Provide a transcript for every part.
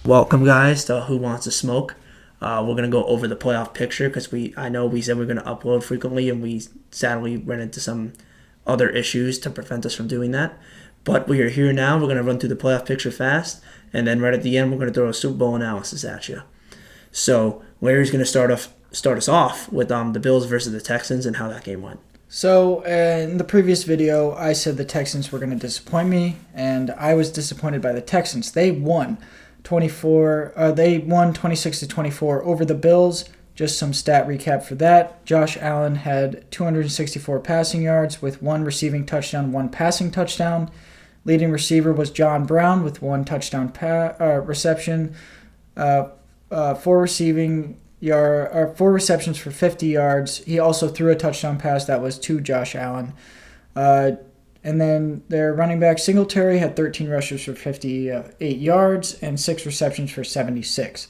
Welcome, guys, to Who Wants to Smoke. We're going to go over the playoff picture because I know we said we are going to upload frequently, and we sadly ran into some other issues to prevent us from doing that. But we are here now. We're going to run through the playoff picture fast, and then right at the end, we're going to throw a Super Bowl analysis at you. So Larry's going to start us off with the Bills versus the Texans and how that game went. So in the previous video, I said the Texans were going to disappoint me, and I was disappointed by the Texans. They won 26-24 over the Bills. Just some stat recap for that. Josh Allen had 264 passing yards with 1 receiving touchdown, 1 passing touchdown. Leading receiver was John Brown with 1 touchdown reception, 4 receptions for 50 yards. He also threw a touchdown pass that was to Josh Allen. And then their running back Singletary had 13 rushes for 58 yards and 6 receptions for 76.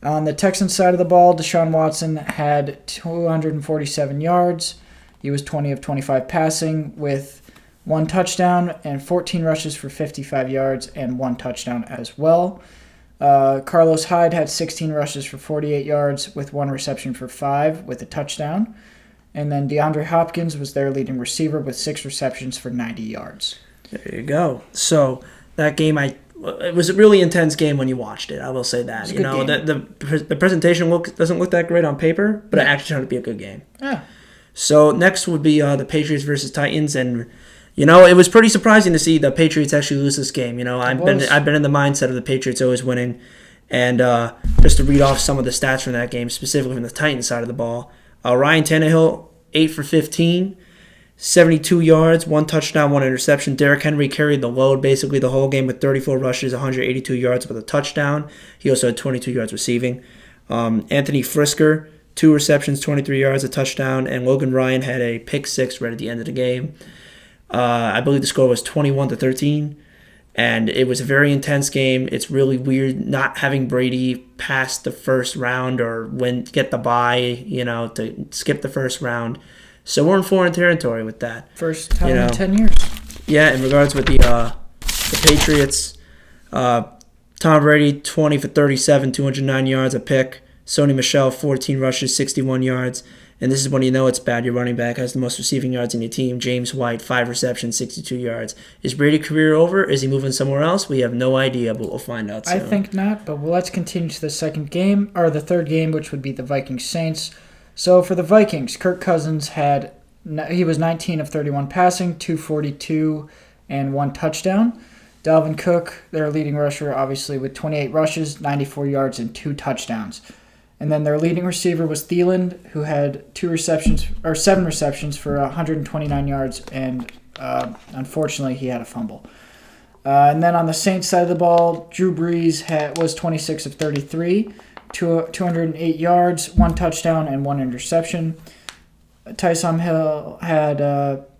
On the Texans side of the ball, Deshaun Watson had 247 yards. He was 20 of 25 passing with 1 touchdown and 14 rushes for 55 yards and 1 touchdown as well. Carlos Hyde had 16 rushes for 48 yards with 1 reception for 5 with a touchdown. And then DeAndre Hopkins was their leading receiver with 6 receptions for 90 yards. There you go. So that game, it was a really intense game when you watched it. I will say that. You know, the presentation doesn't look that great on paper, but it actually turned out to be a good game. Yeah. So next would be the Patriots versus Titans, and it was pretty surprising to see the Patriots actually lose this game. I've been in the mindset of the Patriots always winning, and just to read off some of the stats from that game, specifically from the Titans side of the ball. Ryan Tannehill, 8 for 15, 72 yards, 1 touchdown, 1 interception. Derrick Henry carried the load basically the whole game with 34 rushes, 182 yards with a touchdown. He also had 22 yards receiving. Anthony Frisker, 2 receptions, 23 yards, a touchdown. And Logan Ryan had a pick 6 right at the end of the game. I believe the score was 21-13. And it was a very intense game. It's really weird not having Brady pass the first round or get the bye, to skip the first round. So we're in foreign territory with that. First time in 10 years. Yeah, in regards with the Patriots, Tom Brady, 20 for 37, 209 yards, a pick. Sony Michel, 14 rushes, 61 yards. And this is when you know it's bad. Your running back has the most receiving yards in your team. James White, 5 receptions, 62 yards. Is Brady's career over? Is he moving somewhere else? We have no idea, but we'll find out soon. I think not, but let's continue to the third game, which would be the Vikings-Saints. So for the Vikings, Kirk Cousins he was 19 of 31 passing, 242, and 1 touchdown. Dalvin Cook, their leading rusher, obviously with 28 rushes, 94 yards, and 2 touchdowns. And then their leading receiver was Thielen, who had 7 receptions for 129 yards, and unfortunately he had a fumble. And then on the Saints side of the ball, Drew Brees was 26 of 33, 208 yards, 1 touchdown, and 1 interception. Taysom Hill had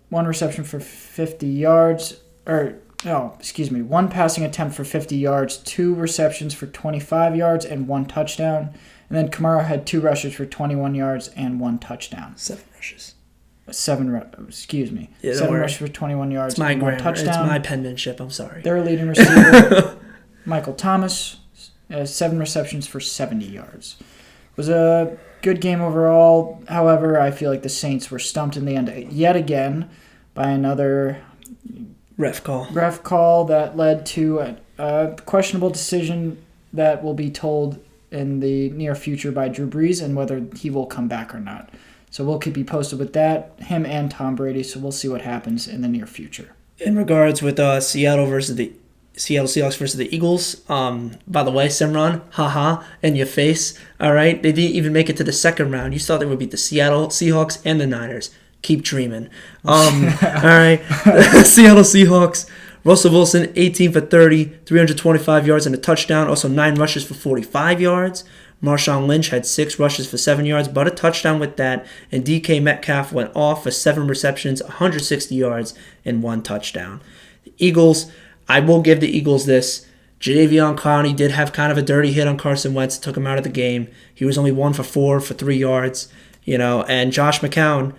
1 reception for 50 yards, 1 passing attempt for 50 yards, 2 receptions for 25 yards, and 1 touchdown. And then Kamara had 2 rushes for 21 yards and 1 touchdown. 7 rushes. 7 rushes for 21 yards it's my and 1 grammar. touchdown. It's my penmanship. I'm sorry. Their leading receiver, Michael Thomas, 7 receptions for 70 yards. It was a good game overall. However, I feel like the Saints were stumped in the end yet again by another ref call that led to a questionable decision that will be told in the near future by Drew Brees and whether he will come back or not. So we'll keep you posted with that, him and Tom Brady, so we'll see what happens in the near future. In regards with Seattle Seahawks versus the Eagles, by the way, Simran, haha, in your face, all right? They didn't even make it to the second round. You thought they would beat the Seattle Seahawks and the Niners. Keep dreaming. All right, Seattle Seahawks, Russell Wilson, 18 for 30, 325 yards and a touchdown. Also 9 rushes for 45 yards. Marshawn Lynch had 6 rushes for 7 yards, but a touchdown with that. And DK Metcalf went off for 7 receptions, 160 yards, and 1 touchdown. The Eagles, I will give the Eagles this. Jadeveon Clowney did have kind of a dirty hit on Carson Wentz, took him out of the game. He was only 1 for 4 for 3 yards, and Josh McCown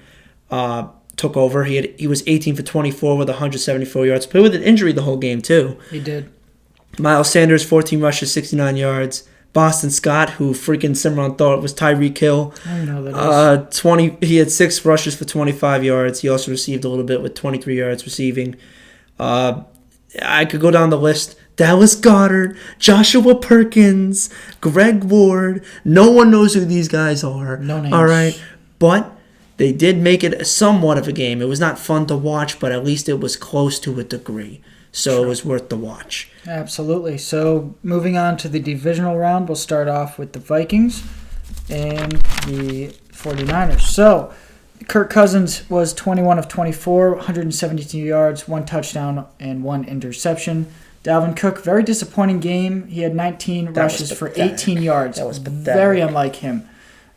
took over. He was 18 for 24 with 174 yards, played with an injury the whole game too. He did. Miles Sanders, 14 rushes, 69 yards. Boston Scott, who freaking Simran thought was Tyreek Hill. I know that is. He had 6 rushes for 25 yards. He also received a little bit with 23 yards receiving. I could go down the list. Dallas Goedert, Joshua Perkins, Greg Ward. No one knows who these guys are. No names. All right. But they did make it somewhat of a game. It was not fun to watch, but at least it was close to a degree. So It was worth the watch. Absolutely. So moving on to the divisional round, we'll start off with the Vikings and the 49ers. So Kirk Cousins was 21 of 24, 172 yards, 1 touchdown, and 1 interception. Dalvin Cook, very disappointing game. He had 19 rushes for 18 yards. That was pathetic. Very unlike him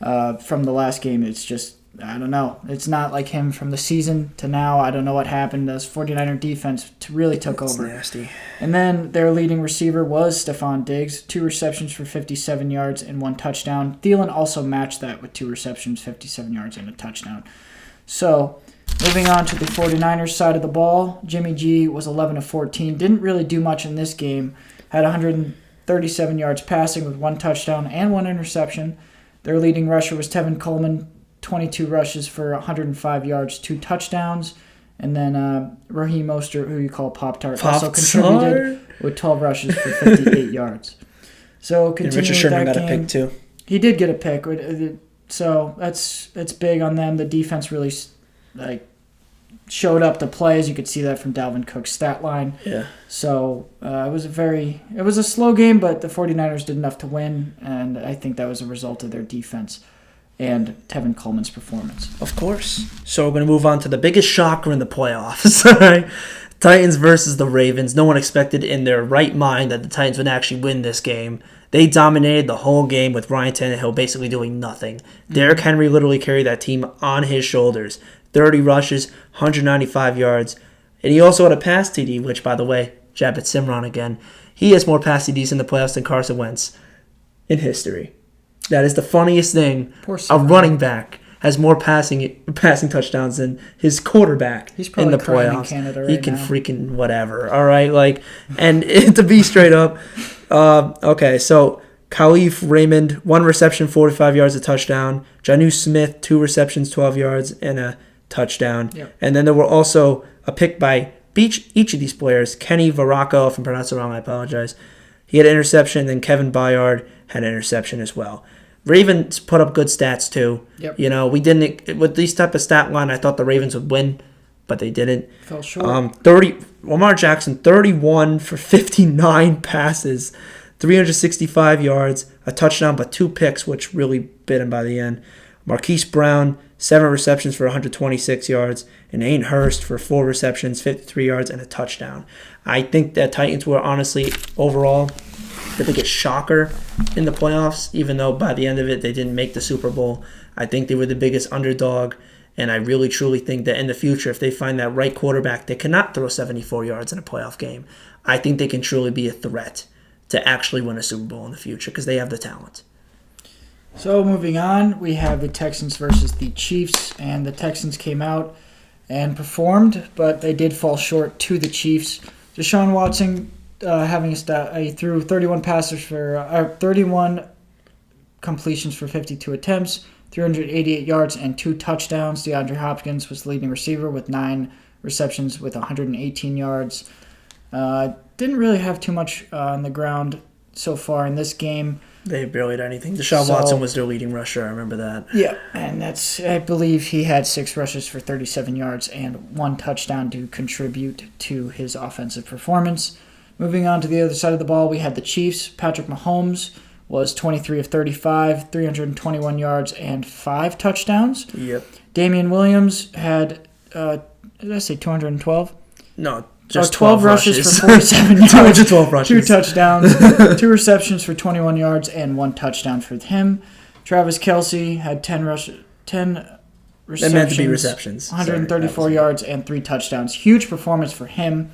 from the last game. It's just, I don't know. It's not like him from the season to now. I don't know what happened. This 49er defense really took over. Nasty. And then their leading receiver was Stephon Diggs, 2 receptions for 57 yards and 1 touchdown. Thielen also matched that with 2 receptions, 57 yards, and a touchdown. So, moving on to the 49ers side of the ball, Jimmy G was 11 of 14. Didn't really do much in this game. Had 137 yards passing with 1 touchdown and 1 interception. Their leading rusher was Tevin Coleman, 22 rushes for 105 yards, 2 touchdowns. And then Raheem Mostert, who you call Pop-Tart, also contributed with 12 rushes for 58 yards. So continuing Richard with Sherman that got game, a pick too. He did get a pick. So that's big on them. The defense really showed up to play, as you could see that from Dalvin Cook's stat line. Yeah. So it was a slow game, but the 49ers did enough to win, and I think that was a result of their defense and Tevin Coleman's performance. Of course. So we're going to move on to the biggest shocker in the playoffs. All right? Titans versus the Ravens. No one expected in their right mind that the Titans would actually win this game. They dominated the whole game with Ryan Tannehill basically doing nothing. Mm-hmm. Derrick Henry literally carried that team on his shoulders. 30 rushes, 195 yards. And he also had a pass TD, which, by the way, jab at Simran again. He has more pass TDs in the playoffs than Carson Wentz in history. That is the funniest thing. A running back has more passing touchdowns than his quarterback in the playoffs. In Canada he can freaking whatever. All right, and to be straight up, okay. So Khalif Raymond, 1 reception, 45 yards, a touchdown. Jonnu Smith, 2 receptions, 12 yards, and a touchdown. Yep. And then there were also a pick by each of these players. Kenny Varacco, if I'm pronouncing it wrong, I apologize. He had an interception, and Kevin Byard had an interception as well. Ravens put up good stats too. Yep. We didn't with these type of stat line. I thought the Ravens would win, but they didn't. Fell short. Lamar Jackson, 31 for 59 passes, 365 yards, a touchdown, but 2 picks, which really bit him by the end. Marquise Brown, 7 receptions for 126 yards, and Aiden Hurst for 4 receptions, 53 yards, and a touchdown. I think that Titans were honestly overall the biggest shocker in the playoffs, even though by the end of it they didn't make the Super Bowl. I think they were the biggest underdog, and I really truly think that in the future, if they find that right quarterback that cannot throw 74 yards in a playoff game, I think they can truly be a threat to actually win a Super Bowl in the future because they have the talent. So moving on, we have the Texans versus the Chiefs, and the Texans came out and performed, but they did fall short to the Chiefs. Deshaun Watson having a stat, he threw 31 completions for 52 attempts, 388 yards, and 2 touchdowns. DeAndre Hopkins was the leading receiver with 9 receptions with 118 yards. Didn't really have too much on the ground so far in this game. They barely did anything. Deshaun Watson was their leading rusher. I remember that. Yeah, and I believe he had 6 rushes for 37 yards and 1 touchdown to contribute to his offensive performance. Moving on to the other side of the ball, we had the Chiefs. Patrick Mahomes was 23 of 35, 321 yards, and 5 touchdowns. Yep. Damian Williams had, did I say 212? No, Just 12 rushes for 47 yards. 212 rushes. 2 touchdowns, 2 receptions for 21 yards, and 1 touchdown for him. Travis Kelce had 10 receptions. They meant to be receptions. 134 yards and 3 touchdowns. Huge performance for him.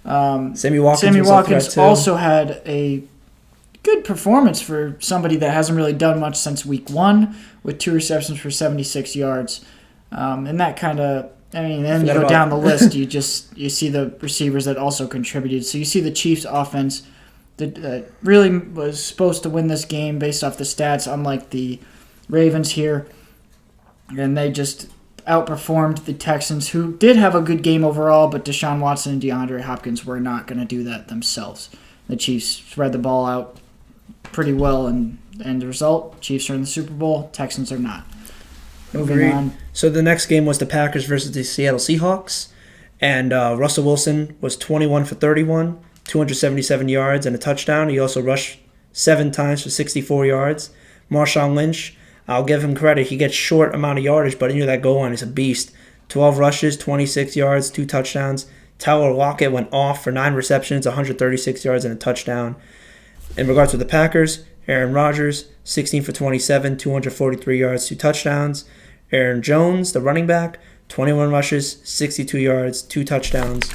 Sammy Watkins also had a good performance for somebody that hasn't really done much since week 1 with 2 receptions for 76 yards. And that kind of, then you go down the list, you see the receivers that also contributed. So you see the Chiefs offense that really was supposed to win this game based off the stats, unlike the Ravens here. And they just outperformed the Texans, who did have a good game overall, but Deshaun Watson and DeAndre Hopkins were not going to do that themselves. The Chiefs spread the ball out pretty well, and the result, Chiefs are in the Super Bowl, Texans are not. Moving on. So the next game was the Packers versus the Seattle Seahawks, and Russell Wilson was 21 for 31, 277 yards and a touchdown. He also rushed 7 times for 64 yards. Marshawn Lynch, I'll give him credit. He gets short amount of yardage, but that goal line is a beast. 12 rushes, 26 yards, 2 touchdowns. Tyler Lockett went off for 9 receptions, 136 yards and a touchdown. In regards to the Packers, Aaron Rodgers, 16 for 27, 243 yards, 2 touchdowns. Aaron Jones, the running back, 21 rushes, 62 yards, 2 touchdowns.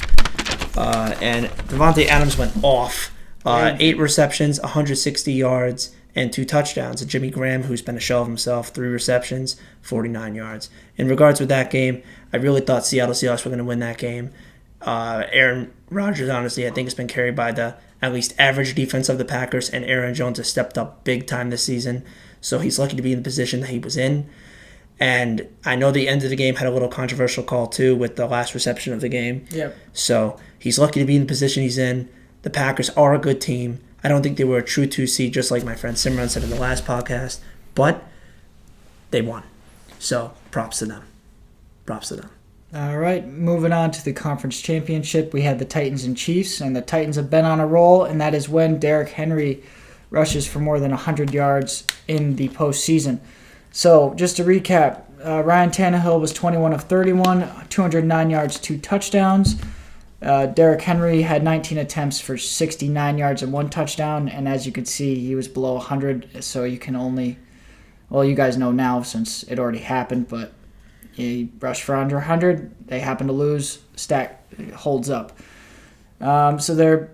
And Devontae Adams went off. 8 receptions, 160 yards, and 2 touchdowns. And Jimmy Graham, who's been a shell of himself, 3 receptions, 49 yards. In regards with that game, I really thought Seattle Seahawks were going to win that game. Aaron Rodgers, honestly, I think has been carried by the at least average defense of the Packers, and Aaron Jones has stepped up big time this season. So he's lucky to be in the position that he was in. And I know the end of the game had a little controversial call, too, with the last reception of the game. Yep. So he's lucky to be in the position he's in. The Packers are a good team. I don't think they were a true 2 seed, just like my friend Simran said in the last podcast. But they won. So props to them. Props to them. All right, moving on to the conference championship. We had the Titans and Chiefs, and the Titans have been on a roll, and that is when Derrick Henry rushes for more than 100 yards in the postseason. So, just to recap, Ryan Tannehill was 21 of 31, 209 yards, 2 touchdowns. Derrick Henry had 19 attempts for 69 yards and 1 touchdown, and as you can see, he was below 100, so you can only, well, you guys know now since it already happened, but he rushed for under 100. They happen to lose. Stack holds up. So they're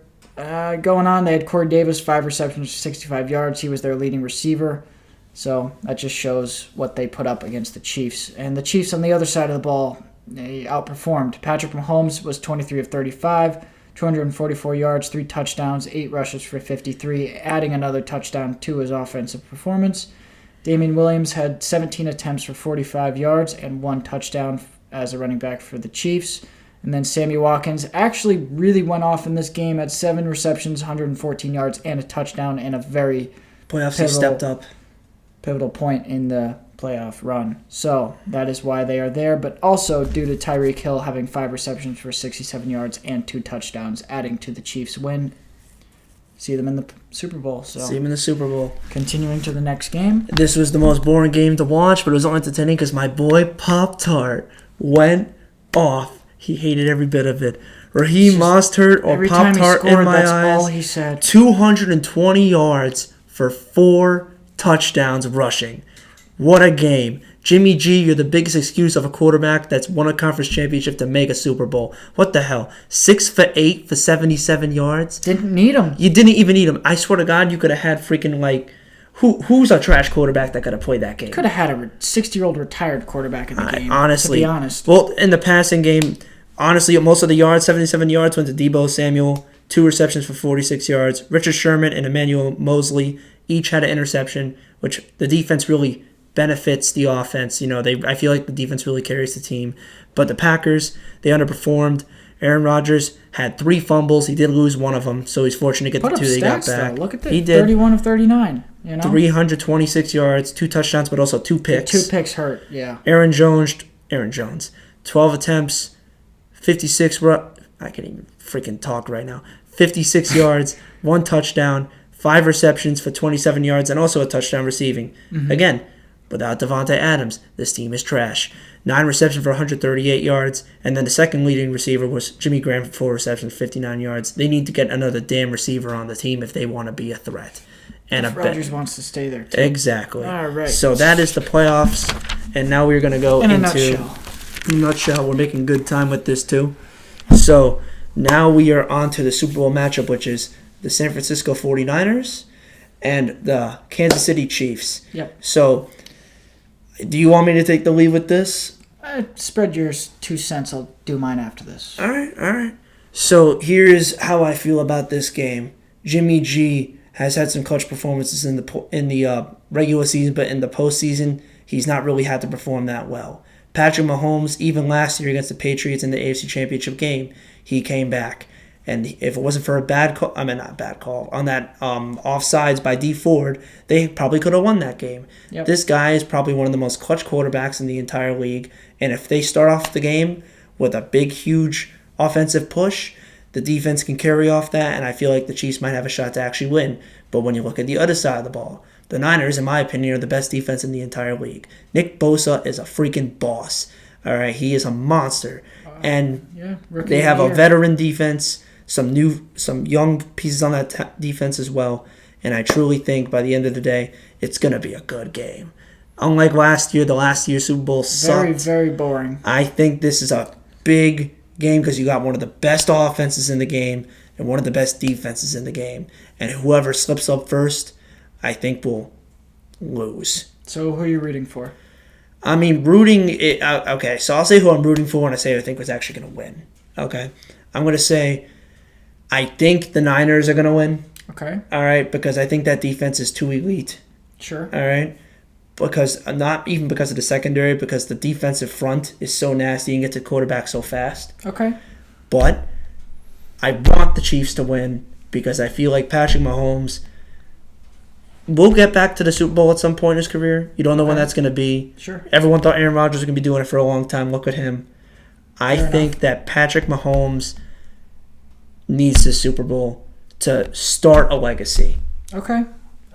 going on. They had Corey Davis, 5 receptions, 65 yards. He was their leading receiver. So that just shows what they put up against the Chiefs. And the Chiefs on the other side of the ball, they outperformed. Patrick Mahomes was 23 of 35, 244 yards, 3 touchdowns, 8 rushes for 53, adding another touchdown to his offensive performance. Damian Williams had 17 attempts for 45 yards and 1 touchdown as a running back for the Chiefs. And then Sammy Watkins actually really went off in this game at 7 receptions, 114 yards, and a touchdown, and a very playoffs he stepped up. Pivotal point in the playoff run. So that is why they are there, but also due to Tyreek Hill having 5 receptions for 67 yards and 2 touchdowns, adding to the Chiefs' win. See them in the Super Bowl. So see them in the Super Bowl. Continuing to the next game. This was the most boring game to watch, but it was all entertaining because my boy Pop-Tart went off. He hated every bit of it. Raheem Mostert or Pop-Tart in my that's eyes. all he said. 220 yards for 4 touchdowns rushing. What a game. Jimmy G, you're the biggest excuse of a quarterback that's won a conference championship to make a Super Bowl. What the hell? 6 for 8 for 77 yards? Didn't need him. You didn't even need him. I swear to God, you could have had freaking like... Who's a trash quarterback that could have played that game? Could have had a 60-year-old retired quarterback in the game, honestly, to be honest. Well, in the passing game, honestly, most of the yards, 77 yards, went to Deebo Samuel. 2 receptions for 46 yards. Richard Sherman and Emmanuel Mosley each had an interception, which the defense really benefits the offense. I feel like the defense really carries the team. But the Packers, they underperformed. Aaron Rodgers had 3 fumbles. He did lose one of them, so he's fortunate to get the 2 that he got back. Though. Look at that. He did. 31 of 39. 326 yards, 2 touchdowns, but also 2 picks. 2 picks hurt, yeah. Aaron Jones, 12 attempts, 56. I can't even freaking talk right now. 56 yards, 1 touchdown, 5 receptions for 27 yards, and also a touchdown receiving. Mm-hmm. Again, Without Devontae Adams, this team is trash. 9 receptions for 138 yards, and then the second leading receiver was Jimmy Graham for 4 receptions, 59 yards. They need to get another damn receiver on the team if they want to be a threat. And if Rodgers wants to stay there, too. Exactly. All right. So that is the playoffs, and now we're going to go In a nutshell. We're making good time with this, too. So now we are on to the Super Bowl matchup, which is the San Francisco 49ers and the Kansas City Chiefs. Yep. So do you want me to take the lead with this? Spread yours 2 cents. I'll do mine after this. All right. So here's how I feel about this game. Jimmy G has had some clutch performances in the regular season, but in the postseason, he's not really had to perform that well. Patrick Mahomes, even last year against the Patriots in the AFC Championship game, he came back. And if it wasn't for a bad call, on that offsides by D Ford, they probably could have won that game. Yep. This guy is probably one of the most clutch quarterbacks in the entire league. And if they start off the game with a big, huge offensive push, the defense can carry off that, and I feel like the Chiefs might have a shot to actually win. But when you look at the other side of the ball, the Niners, in my opinion, are the best defense in the entire league. Nick Bosa is a freaking boss. All right, he is a monster. And they have a veteran defense, some young pieces on that defense as well. And I truly think by the end of the day, it's going to be a good game. Unlike the last year's Super Bowl sucked. Very, very boring. I think this is a big game because you got one of the best offenses in the game and one of the best defenses in the game. And whoever slips up first, I think will lose. So who are you rooting for? I mean, okay, so I'll say who I'm rooting for when I say I think was actually going to win. Okay? I'm going to say I think the Niners are going to win. Okay. All right, because I think that defense is too elite. Sure. All right? Because not even because of the secondary, because the defensive front is so nasty and gets a quarterback so fast. Okay. But I want the Chiefs to win because I feel like Patrick Mahomes will get back to the Super Bowl at some point in his career. You don't know when that's going to be. Sure. Everyone thought Aaron Rodgers was going to be doing it for a long time. Look at him. I think that Patrick Mahomes needs the Super Bowl to start a legacy. Okay.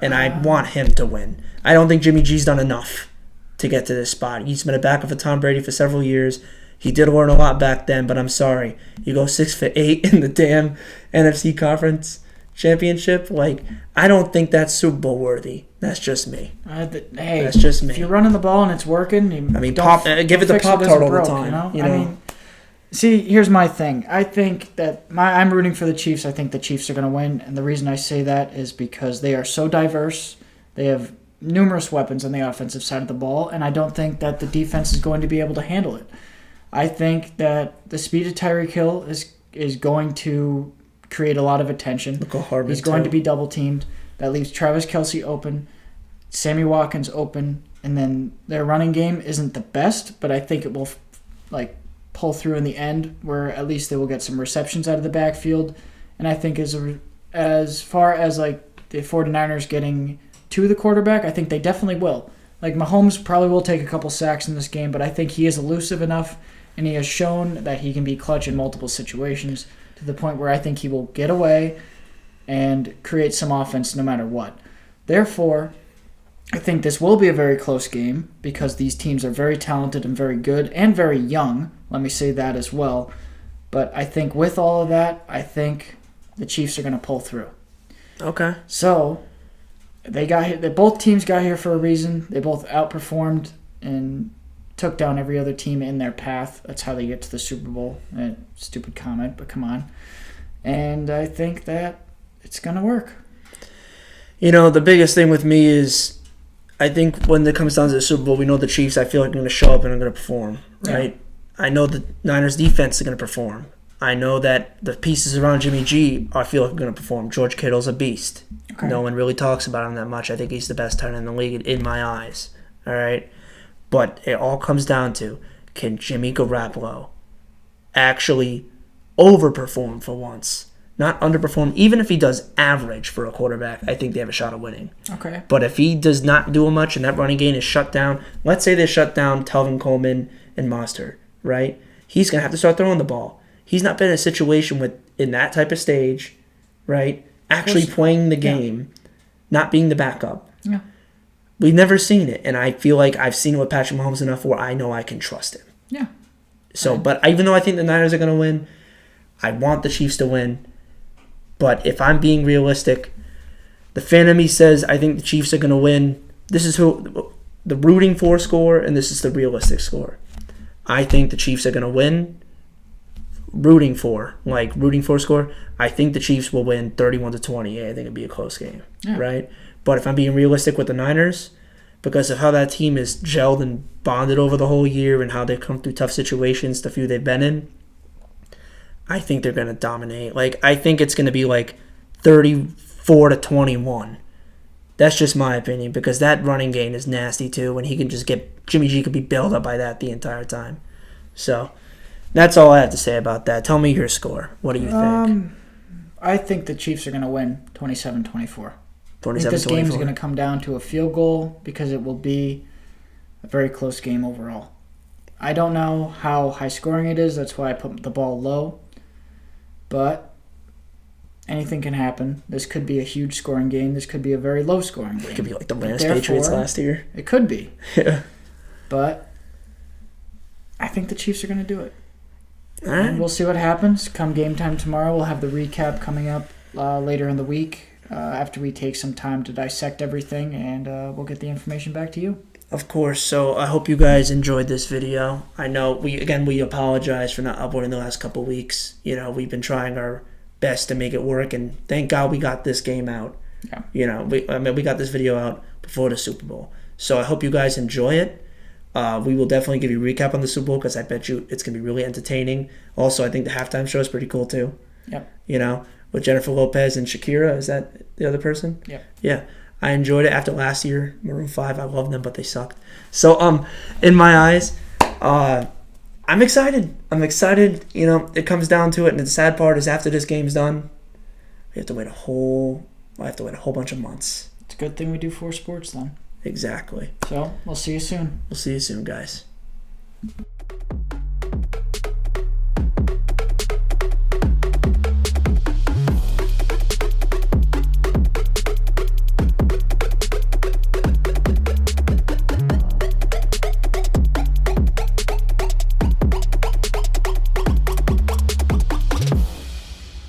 And I want him to win. I don't think Jimmy G's done enough to get to this spot. He's been a backup for Tom Brady for several years. He did learn a lot back then, but I'm sorry. You go 6-8 in the damn NFC Conference Championship. Like, I don't think that's Super Bowl worthy. That's just me. Hey, that's just me. If you're running the ball and it's working, give it the Pop-Tart all the time. I mean, see, here's my thing. I think that I'm rooting for the Chiefs. I think the Chiefs are going to win, and the reason I say that is because they are so diverse. They have numerous weapons on the offensive side of the ball, and I don't think that the defense is going to be able to handle it. I think that the speed of Tyreek Hill is going to create a lot of attention. He's going to be double teamed. That leaves Travis Kelce open, Sammy Watkins open, and then their running game isn't the best, but I think it will pull through in the end, where at least they will get some receptions out of the backfield. And I think as far as the 49ers getting to the quarterback, I think they definitely will. Mahomes probably will take a couple sacks in this game, but I think he is elusive enough, and he has shown that he can be clutch in multiple situations to the point where I think he will get away and create some offense no matter what. Therefore, I think this will be a very close game because these teams are very talented and very good and very young. Let me say that as well. But I think with all of that, I think the Chiefs are going to pull through. Okay. So they got here. Both teams got here for a reason. They both outperformed and took down every other team in their path. That's how they get to the Super Bowl. Stupid comment, but come on. And I think that it's going to work. The biggest thing with me is I think when it comes down to the Super Bowl, we know the Chiefs, I feel like, are going to show up and are going to perform, right? Yeah. I know the Niners' defense is going to perform. I know that the pieces around Jimmy G, I feel like, are going to perform. George Kittle's a beast. Okay. No one really talks about him that much. I think he's the best tight end in the league in my eyes, all right? But it all comes down to, can Jimmy Garoppolo actually overperform for once? Not underperform. Even if he does average for a quarterback, I think they have a shot of winning. Okay. But if he does not do much and that running game is shut down, let's say they shut down Telvin Coleman and Mostert, right? He's going to have to start throwing the ball. He's not been in a situation in that type of stage, right? Actually playing the game, not being the backup. Yeah. we've never seen it, and I feel like I've seen it with Patrick Mahomes enough where I know I can trust him. Yeah. So, but even though I think the Niners are going to win, I want the Chiefs to win. But if I'm being realistic, the fan of me says I think the Chiefs are going to win. This is who the rooting for score, and this is the realistic score. I think the Chiefs are going to win. Rooting for score, I think the Chiefs will win 31-20. I think it'd be a close game, right? But if I'm being realistic with the Niners, because of how that team is gelled and bonded over the whole year and how they've come through tough situations, the few they've been in, I think they're going to dominate. Like, I think it's going to be like 34-21. That's just my opinion, because that running game is nasty too, and he can just get Jimmy G could be bailed up by that the entire time. So that's all I have to say about that. Tell me your score. What do you think? I think the Chiefs are going to win 27-24. 27-24. I think this game is going to come down to a field goal because it will be a very close game overall. I don't know how high scoring it is. That's why I put the ball low. But anything can happen. This could be a huge scoring game. This could be a very low scoring game. It could be like the Rams Patriots last year. It could be. Yeah. But I think the Chiefs are going to do it. All right. And we'll see what happens. Come game time tomorrow, we'll have the recap coming up later in the week after we take some time to dissect everything, and we'll get the information back to you. Of course. So I hope you guys enjoyed this video. I know we apologize for not uploading the last couple weeks. You know, we've been trying our best to make it work, and thank God we got this game out. Yeah. You know, we got this video out before the Super Bowl. So I hope you guys enjoy it. We will definitely give you a recap on the Super Bowl because I bet you it's going to be really entertaining. Also, I think the halftime show is pretty cool too. Yep. You know, with Jennifer Lopez and Shakira. Is that the other person? Yep. Yeah. I enjoyed it after last year. Maroon 5, I love them, but they sucked. So, in my eyes, I'm excited. You know, it comes down to it, and the sad part is after this game's done, I have to wait a whole bunch of months. It's a good thing we do 4 sports then. Exactly. So, we'll see you soon. We'll see you soon, guys.